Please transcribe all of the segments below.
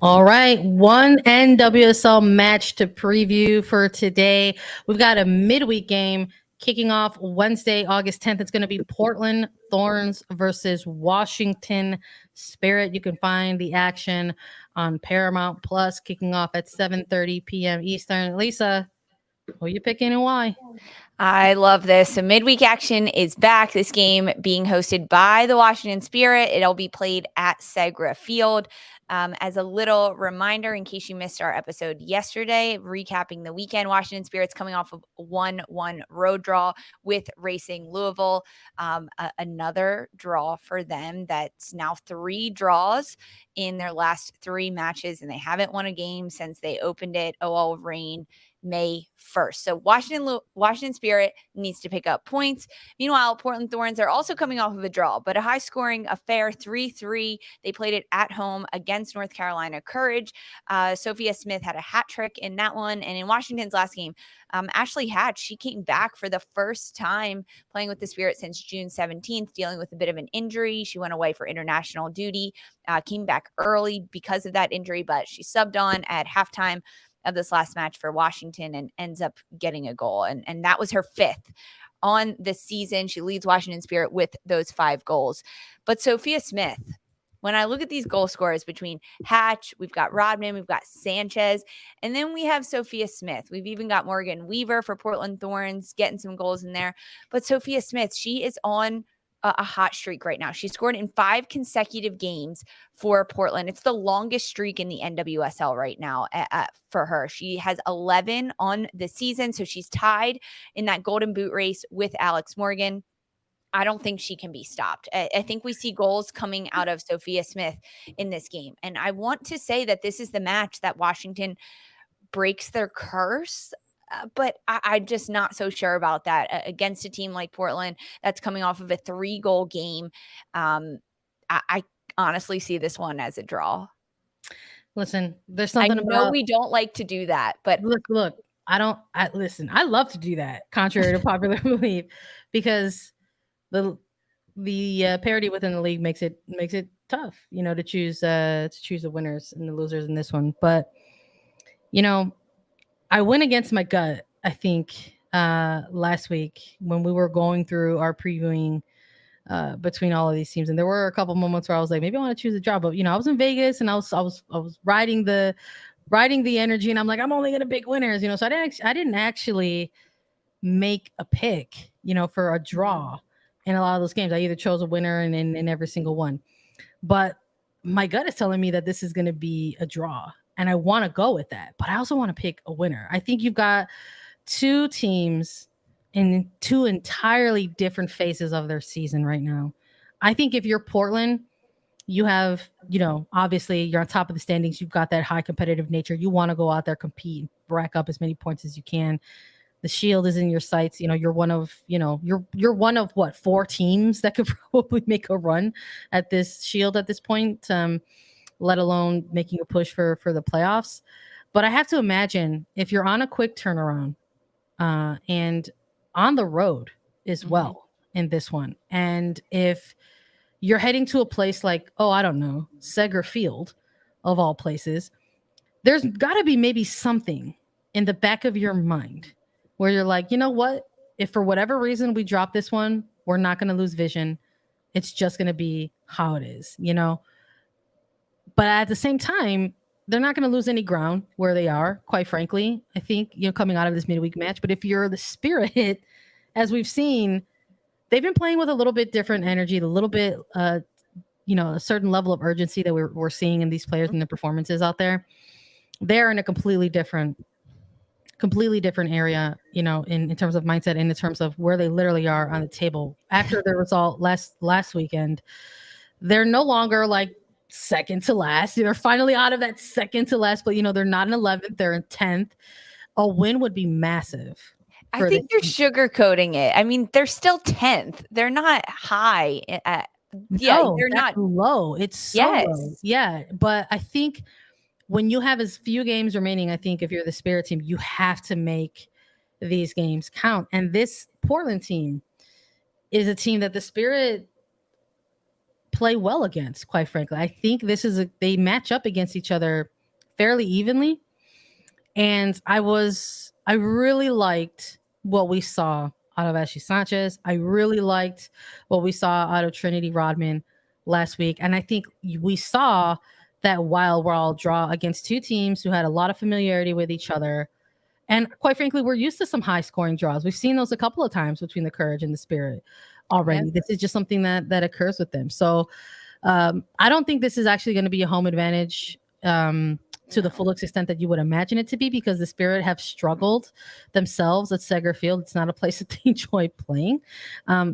All right, one NWSL match to preview for today. We've got a midweek game kicking off Wednesday, August 10th. It's going to be Portland Thorns versus Washington Spirit. You can find the action on Paramount Plus kicking off at 7:30 p.m. Eastern. Lisa, who are you picking and why? I love this. So midweek action is back. This game being hosted by the Washington Spirit. It'll be played at Segra Field. As a little reminder, in case you missed our episode yesterday, recapping the weekend, Washington Spirit's coming off of 1-1 road draw with Racing Louisville. Another draw for them. That's now 3 draws in their last 3 matches, and they haven't won a game since they opened it. OL Reign May 1st. So Washington Spirit needs to pick up points. Meanwhile, Portland Thorns are also coming off of a draw, but a high-scoring affair, 3-3. They played it at home against North Carolina Courage. Sophia Smith had a hat trick in that one. And in Washington's last game, Ashley Hatch, she came back for the first time playing with the Spirit since June 17th, dealing with a bit of an injury. She went away for international duty, came back early because of that injury, but she subbed on at halftime of this last match for Washington and ends up getting a goal. And that was her 5th on the season. She leads Washington Spirit with those 5 goals. But Sophia Smith, when I look at these goal scorers between Hatch, we've got Rodman, we've got Sanchez, and then we have Sophia Smith. We've even got Morgan Weaver for Portland Thorns getting some goals in there. But Sophia Smith, she is on a hot streak right now. She scored in 5 consecutive games for Portland. It's the longest streak in the NWSL right now for her. She has 11 on the season, so she's tied in that golden boot race with Alex Morgan. I don't think she can be stopped. I think we see goals coming out of Sophia Smith in this game. And I want to say that this is the match that Washington breaks their curse. But I'm just not so sure about that against a team like Portland that's coming off of a 3-goal game. I honestly see this one as a draw. Listen, there's something I know we don't like to do that, but look. Listen. I love to do that, contrary to popular belief, because the parity within the league makes it tough, to choose the winners and the losers in this one. But I went against my gut, I think, last week when we were going through our previewing between all of these teams, and there were a couple moments where I was like, maybe I want to choose a draw, but I was in Vegas and I was riding the energy, and I'm like, I'm only gonna pick winners, so I didn't actually make a pick, for a draw in a lot of those games. I either chose a winner in every single one, but my gut is telling me that this is going to be a draw, and I want to go with that, but I also want to pick a winner. I think you've got 2 teams in 2 entirely different phases of their season right now. I think if you're Portland, you have, obviously you're on top of the standings. You've got that high competitive nature. You want to go out there, compete, rack up as many points as you can. The Shield is in your sights. You're one of, you're one of what, 4 teams that could probably make a run at this Shield at this point, let alone making a push for the playoffs. But I have to imagine if you're on a quick turnaround and on the road as well in this one, and if you're heading to a place like, I don't know, Segra Field, of all places, there's got to be maybe something in the back of your mind where you're like, you know what? If for whatever reason we drop this one, we're not going to lose vision. It's just going to be how it is, But at the same time, they're not going to lose any ground where they are, quite frankly, I think, coming out of this midweek match. But if you're the Spirit, as we've seen, they've been playing with a little bit different energy, a little bit, a certain level of urgency that we're seeing in these players and their performances out there. They're in a completely different area, in terms of mindset and in terms of where they literally are on the table. After their result last weekend, they're no longer like second to last. They're finally out of that second to last, but they're not in 11th, they're in 10th. A win would be massive. I think you're sugarcoating it. I mean, they're still 10th. They're not high. They're not low. It's so low. Yeah, but I think when you have as few games remaining, I think if you're the Spirit team, you have to make these games count. And this Portland team is a team that the Spirit play well against, quite frankly. I think they match up against each other fairly evenly. And I really liked what we saw out of Ashley Sanchez. I really liked what we saw out of Trinity Rodman last week. And I think we saw that wild draw against two teams who had a lot of familiarity with each other. And quite frankly, we're used to some high scoring draws. We've seen those a couple of times between the Courage and the Spirit already. Yep. This is just something that occurs with them. So I don't think this is actually going to be a home advantage to the full extent that you would imagine it to be, because the Spirit have struggled themselves at Segra Field. It's not a place that they enjoy playing.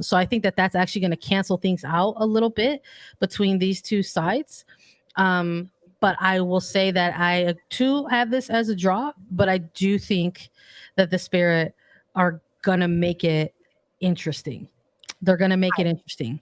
So I think that's actually going to cancel things out a little bit between these two sides. But I will say that I too have this as a draw, but I do think that the Spirit are going to make it interesting. They're going to make it interesting.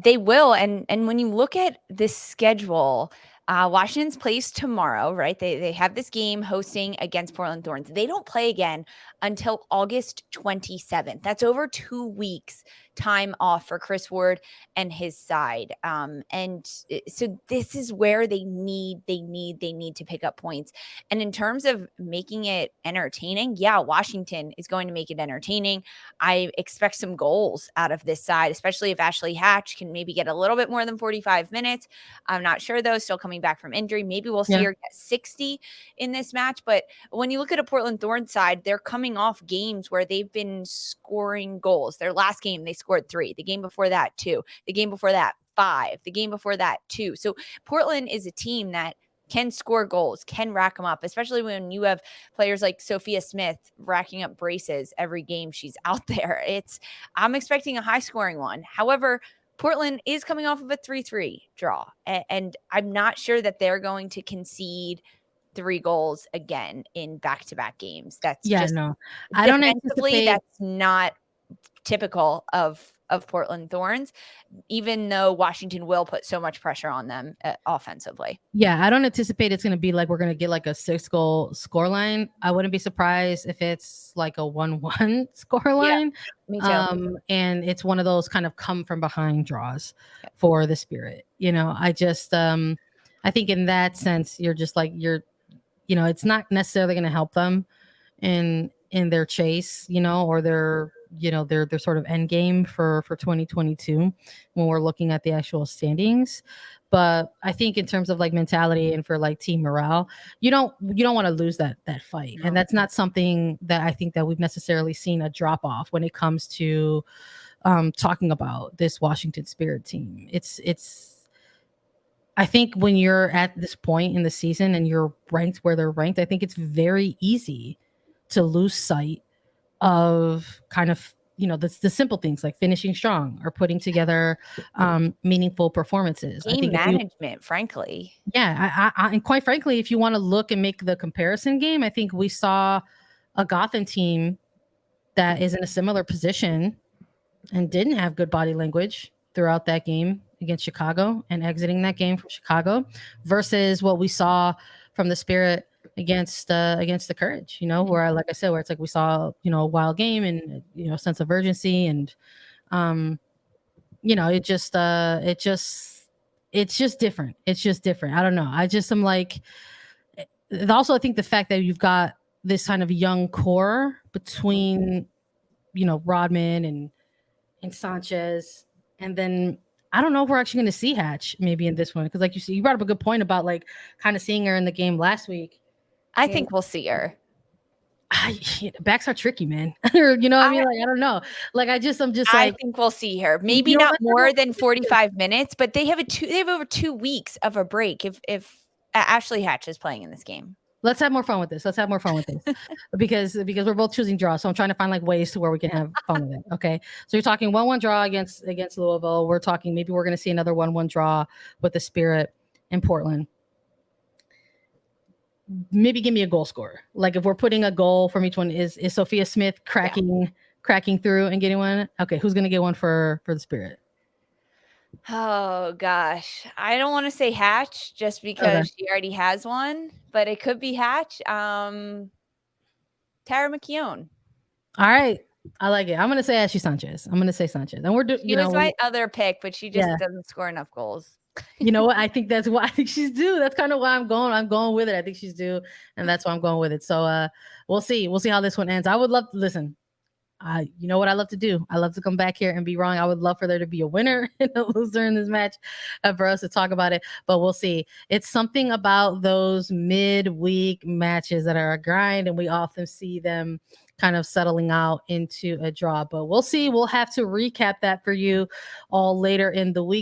They will. And when you look at this schedule, Washington's plays tomorrow, right? They have this game hosting against Portland Thorns. They don't play again until August 27th. That's over 2 weeks time off for Chris Ward and his side. So this is where they need to pick up points. And in terms of making it entertaining, yeah, Washington is going to make it entertaining. I expect some goals out of this side, especially if Ashley Hatch can maybe get a little bit more than 45 minutes. I'm not sure though, still coming back from injury. Maybe we'll see her get 60 in this match. But when you look at a Portland Thorns side, they're coming off games where they've been scoring goals. Their last game, they scored 3. The game before that, 2. The game before that, 5. The game before that, 2. So Portland is a team that can score goals, can rack them up, especially when you have players like Sophia Smith racking up braces every game she's out there. I'm expecting a high scoring one. However, Portland is coming off of a 3-3 draw, and I'm not sure that they're going to concede 3 goals again in back-to-back games. That's I don't anticipate. That's not typical of Portland Thorns, even though Washington will put so much pressure on them offensively. Yeah, I don't anticipate it's going to be like we're going to get like a 6-goal scoreline. I wouldn't be surprised if it's like a 1-1 scoreline. Yeah, me too. And it's one of those kind of come from behind draws for the Spirit. I just I think in that sense you're just like it's not necessarily going to help them in their chase, or their sort of end game for 2022 when we're looking at the actual standings. But I think in terms of like mentality and for like team morale, you don't want to lose that fight. No. And that's not something that I think that we've necessarily seen a drop off when it comes to talking about this Washington Spirit team. I think when you're at this point in the season and you're ranked where they're ranked, I think it's very easy to lose sight of kind of, the simple things like finishing strong or putting together meaningful performances. Game management, frankly. Yeah. And quite frankly, if you want to look and make the comparison game, I think we saw a Gotham team that is in a similar position and didn't have good body language throughout that game against Chicago and exiting that game from Chicago versus what we saw from the Spirit against the Courage, where like I said, where it's like we saw, a wild game and, a sense of urgency and, it's just different. It's just different. I don't know. I'm like, also, I think the fact that you've got this kind of young core between, Rodman and Sanchez, and then I don't know if we're actually going to see Hatch maybe in this one. Because like you brought up a good point about like kind of seeing her in the game last week. I think we'll see her. Backs are tricky, man. Or, what I mean? Like, I don't know. Like, I'm just I think we'll see her. Maybe not more than 45 minutes, but they have over 2 weeks of a break if Ashley Hatch is playing in this game. Let's have more fun with this. because we're both choosing draws. So I'm trying to find like ways to where we can have fun with it. Okay. So you're talking 1-1 draw against Louisville. We're talking maybe we're going to see another 1-1 draw with the Spirit in Portland. Maybe give me a goal scorer. Like if we're putting a goal from each one, is Sophia Smith cracking through and getting one? Okay. Who's going to get one for the Spirit? Oh gosh, I don't want to say Hatch just because she already has one, but it could be Hatch. Tara McKeown. All right, I like it. I'm gonna say Ashley Sanchez. I'm gonna say Sanchez, and She was my other pick, but she just doesn't score enough goals. You know what? I think that's why I think she's due. That's kind of why I'm going. I'm going with it. I think she's due, and that's why I'm going with it. So we'll see. We'll see how this one ends. I would love to listen. You know what I love to do? I love to come back here and be wrong. I would love for there to be a winner and a loser in this match for us to talk about it, but we'll see. It's something about those midweek matches that are a grind, and we often see them kind of settling out into a draw, but we'll see. We'll have to recap that for you all later in the week.